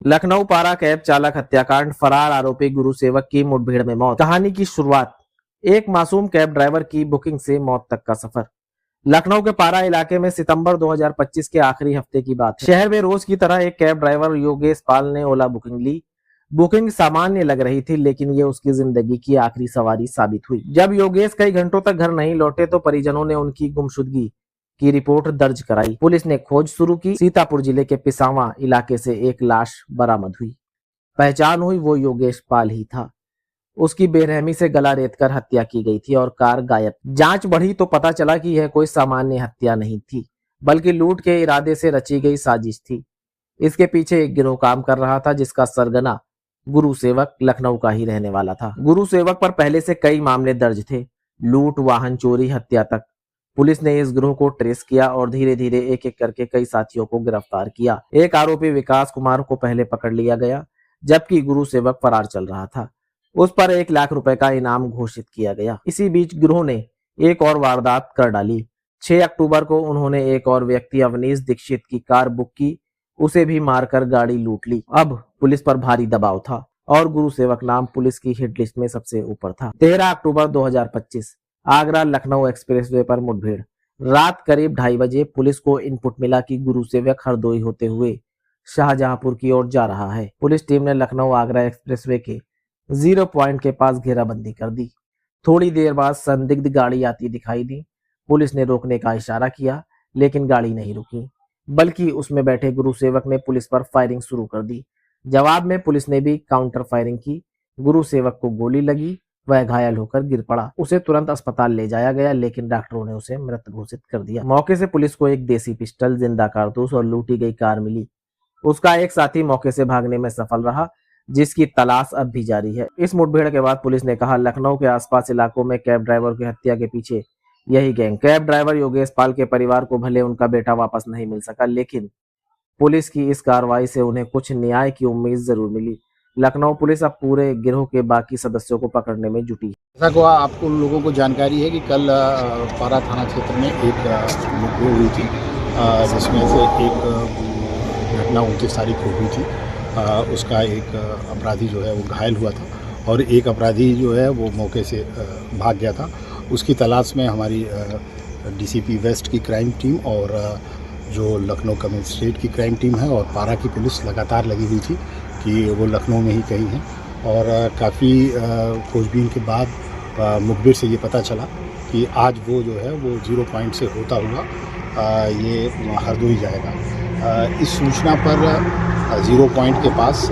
लखनऊ पारा कैब चालक हत्याकांड, फरार आरोपी गुरु सेवक की मुठभेड़ में मौत। कहानी की शुरुआत, एक मासूम कैब ड्राइवर की बुकिंग से मौत तक का सफर। लखनऊ के पारा इलाके में सितंबर 2025 के आखिरी हफ्ते की बात है। शहर में रोज की तरह एक कैब ड्राइवर योगेश पाल ने ओला बुकिंग ली। बुकिंग सामान्य लग रही थी, लेकिन ये उसकी जिंदगी की आखिरी सवारी साबित हुई। जब योगेश कई घंटों तक घर नहीं लौटे तो परिजनों ने उनकी गुमशुदगी की रिपोर्ट दर्ज कराई। पुलिस ने खोज शुरू की। सीतापुर जिले के पिसावा इलाके से एक लाश बरामद हुई। पहचान हुई, वो योगेश पाल ही था। उसकी बेरहमी से गला रेतकर हत्या की गई थी और कार गायब। जांच बढ़ी तो पता चला कि यह कोई सामान्य हत्या नहीं थी, बल्कि लूट के इरादे से रची गई साजिश थी। इसके पीछे एक गिरोह काम कर रहा था, जिसका सरगना गुरु सेवक लखनऊ का ही रहने वाला था। गुरु सेवक पर पहले से कई मामले दर्ज थे, लूट, वाहन चोरी, हत्या तक। पुलिस ने इस गिरोह को ट्रेस किया और धीरे धीरे एक एक करके कई साथियों को गिरफ्तार किया। एक आरोपी विकास कुमार को पहले पकड़ लिया गया, जबकि गुरु सेवक फरार चल रहा था। उस पर 1 लाख रुपए का इनाम घोषित किया गया। इसी बीच गिरोह ने एक और वारदात कर डाली। 6 अक्टूबर को उन्होंने एक और व्यक्ति अवनीश दीक्षित की कार बुक की, उसे भी मारकर गाड़ी लूट ली। अब पुलिस पर भारी दबाव था और गुरु सेवक नाम पुलिस की हिट लिस्ट में सबसे ऊपर था। 13 अक्टूबर 2025 आगरा लखनऊ एक्सप्रेसवे पर मुठभेड़। रात करीब 2:30 बजे पुलिस को इनपुट मिला कि गुरु सेवक हरदोई होते हुए शाहजहांपुर की ओर जा रहा है। पुलिस टीम ने लखनऊ आगरा एक्सप्रेसवे के 0 पॉइंट के पास घेराबंदी कर दी। थोड़ी देर बाद संदिग्ध गाड़ी आती दिखाई दी। पुलिस ने रोकने का इशारा किया, लेकिन गाड़ी नहीं रुकी, बल्कि उसमें बैठे गुरु सेवक ने पुलिस पर फायरिंग शुरू कर दी। जवाब में पुलिस ने भी काउंटर फायरिंग की। गुरु सेवक को गोली लगी, वह घायल होकर गिर पड़ा। उसे तुरंत अस्पताल ले जाया गया, लेकिन डॉक्टरों ने उसे मृत घोषित कर दिया। मौके से पुलिस को एक देसी पिस्टल, जिंदा कारतूस और लूटी गई कार मिली। उसका एक साथी मौके से भागने में सफल रहा, जिसकी तलाश अब भी जारी है। इस मुठभेड़ के बाद पुलिस ने कहा, लखनऊ के आसपास इलाकों में कैब ड्राइवर की हत्या के पीछे यही गैंग। कैब ड्राइवर योगेश पाल के परिवार को भले उनका बेटा वापस नहीं मिल सका, लेकिन पुलिस की इस कार्रवाई से उन्हें कुछ न्याय की उम्मीद जरूर मिली। लखनऊ पुलिस अब पूरे गिरोह के बाकी सदस्यों को पकड़ने में जुटी है। जैसा को आपको लोगों को जानकारी है कि कल पारा थाना क्षेत्र में एक मुठभेड़ हुई थी, जिसमें से एक घटना 29 तारीख को हुई थी। उसका एक अपराधी जो है वो घायल हुआ था और एक अपराधी जो है वो मौके से भाग गया था। उसकी तलाश में हमारी डीसीपी वेस्ट की क्राइम टीम और जो लखनऊ कमिश्नरेट की क्राइम टीम है और पारा की पुलिस लगातार लगी हुई थी कि वो लखनऊ में ही कहीं है। और काफ़ी खोजबीन के बाद मुखबिर से ये पता चला कि आज वो जो है वो 0 पॉइंट से होता हुआ ये हरदोई जाएगा। इस सूचना पर 0 पॉइंट के पास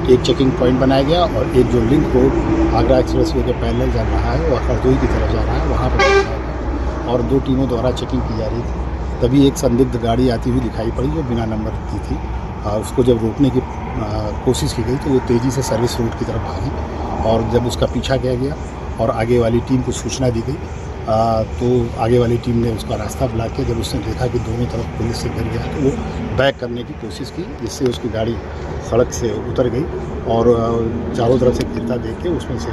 एक चेकिंग पॉइंट बनाया गया और एक जो लिंक रोड आगरा एक्सप्रेसवे के पैरेलल जा रहा है और हरदोई की तरफ जा रहा है, वहाँ पर बनाया गया और 2 टीमों द्वारा चेकिंग की जा रही थी। तभी एक संदिग्ध गाड़ी आती हुई दिखाई पड़ी जो बिना नंबर की थी। उसको जब रोकने की कोशिश की गई तो वो तेज़ी से सर्विस रोड की तरफ भागी और जब उसका पीछा किया गया और आगे वाली टीम को सूचना दी गई तो आगे वाली टीम ने उसका रास्ता ब्लॉक किया। जब उसने देखा कि दोनों तरफ पुलिस से घिर गया तो वो बैक करने की कोशिश की, जिससे उसकी गाड़ी सड़क से उतर गई और चारों तरफ से घिरता देख के उसमें से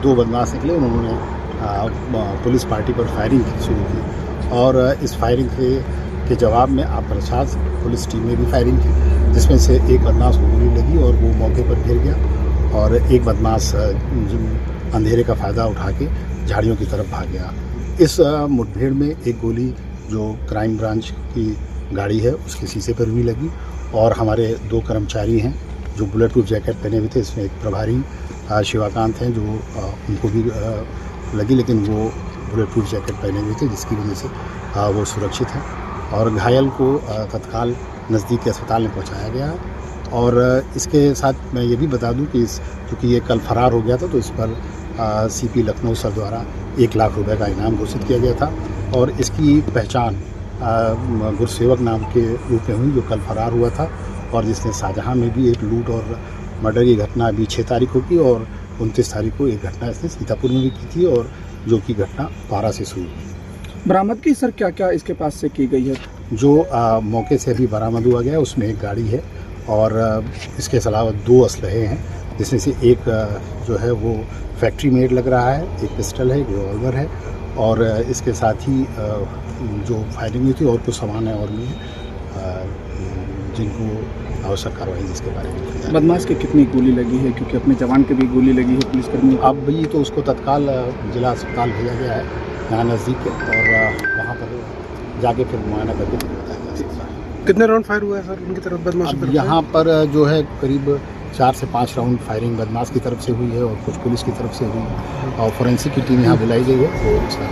2 बदमाश निकले। उन्होंने पुलिस पार्टी पर फायरिंग शुरू की और इस फायरिंग के जवाब में प्रशासन पुलिस टीम ने भी फायरिंग की, जिसमें से एक बदमाश को गोली लगी और वो मौके पर गिर गया और एक बदमाश अंधेरे का फ़ायदा उठा के झाड़ियों की तरफ भाग गया। इस मुठभेड़ में एक गोली जो क्राइम ब्रांच की गाड़ी है उसके शीशे पर भी लगी और हमारे 2 कर्मचारी हैं जो बुलेट प्रूफ जैकेट पहने हुए थे। इसमें एक प्रभारी शिवाकांत हैं जो उनको भी लगी, लेकिन वो बुलेट प्रूफ जैकेट पहने हुए थे, जिसकी वजह से वो सुरक्षित हैं और घायल को तत्काल नज़दीक के अस्पताल में पहुंचाया गया है। और इसके साथ मैं ये भी बता दूं कि चूँकि ये कल फरार हो गया था तो इस पर सीपी लखनऊ सर द्वारा 1 लाख रुपए का इनाम घोषित किया गया था और इसकी पहचान गुरसेवक नाम के रूप में हुई जो कल फरार हुआ था और जिसने शाहजहां में भी एक लूट और मर्डर की घटना अभी 6 तारीख को की और 29 तारीख को एक घटना इसने सीतापुर में भी की थी और जो कि घटना पारा से शुरू हुई। बरामद की सर क्या क्या इसके पास से की गई है? जो मौके से अभी बरामद हुआ गया उसमें एक गाड़ी है और इसके अलावा 2 असलहे हैं, जिसमें से एक जो है वो फैक्ट्री मेड लग रहा है, एक पिस्टल है, एक रिवॉल्वर है और इसके साथ ही जो फायरिंग हुई थी और कुछ सामान है और भी है जिनको आवश्यक कार्रवाई जिसके बारे में बदमाश की कितनी गोली लगी है, क्योंकि अपने जवान के भी गोली लगी है पुलिसकर्मी को। अब ये तो उसको तत्काल जिला अस्पताल भेजा गया है यहाँ नज़दीक है, और वहाँ पर जाके फिर मुआयना करके फिर बताया जा सकता है। कितने राउंड फायर हुआ है सर उनकी तरफ, बदमाश की अब तरफ से? यहाँ पर जो है करीब 4 से 5 राउंड फायरिंग बदमाश की तरफ से हुई है और कुछ पुलिस की तरफ से हुई है, और फोरेंसिक की टीम यहाँ बुलाई गई है, तो इसका